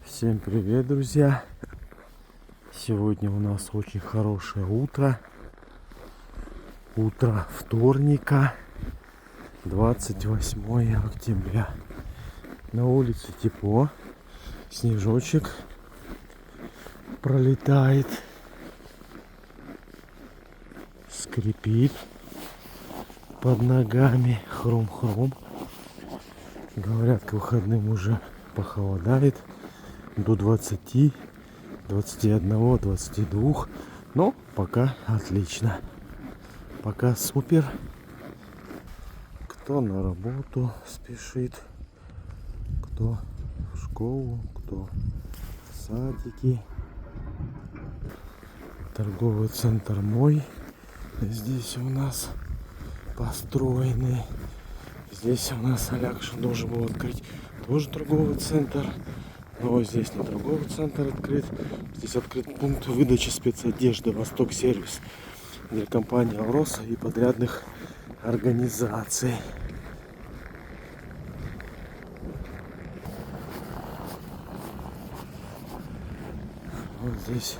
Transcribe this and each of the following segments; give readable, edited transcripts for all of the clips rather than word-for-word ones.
Всем привет, друзья! Сегодня у нас очень хорошее утро. Утро вторника, 28 октября. На улице тепло, снежочек пролетает, скрипит под ногами, хрум-хрум. Говорят, к выходным уже похолодает до 20, 21, 22. Но пока отлично. Пока супер. Кто на работу спешит, кто в школу, кто в садики. Торговый центр мой здесь у нас построенный. Здесь у нас Алякшин должен был открыть тоже торговый центр. Но здесь не торговый центр открыт. Здесь открыт пункт выдачи спецодежды «Восток Сервис» для компании «Алроса» и подрядных организаций. Вот здесь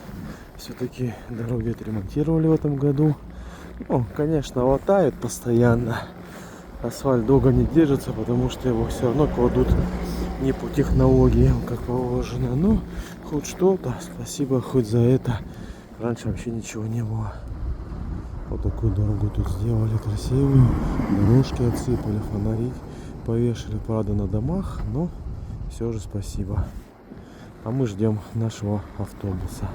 все-таки дороги отремонтировали в этом году. Ну, конечно, латают постоянно. Асфальт долго не держится, потому что его все равно кладут не по технологиям, как положено. Но хоть что-то, спасибо хоть за это. Раньше вообще ничего не было. Вот такую дорогу тут сделали красивую. Дорожки отсыпали, фонари повешали, правда, на домах. Но все же спасибо. А мы ждем нашего автобуса.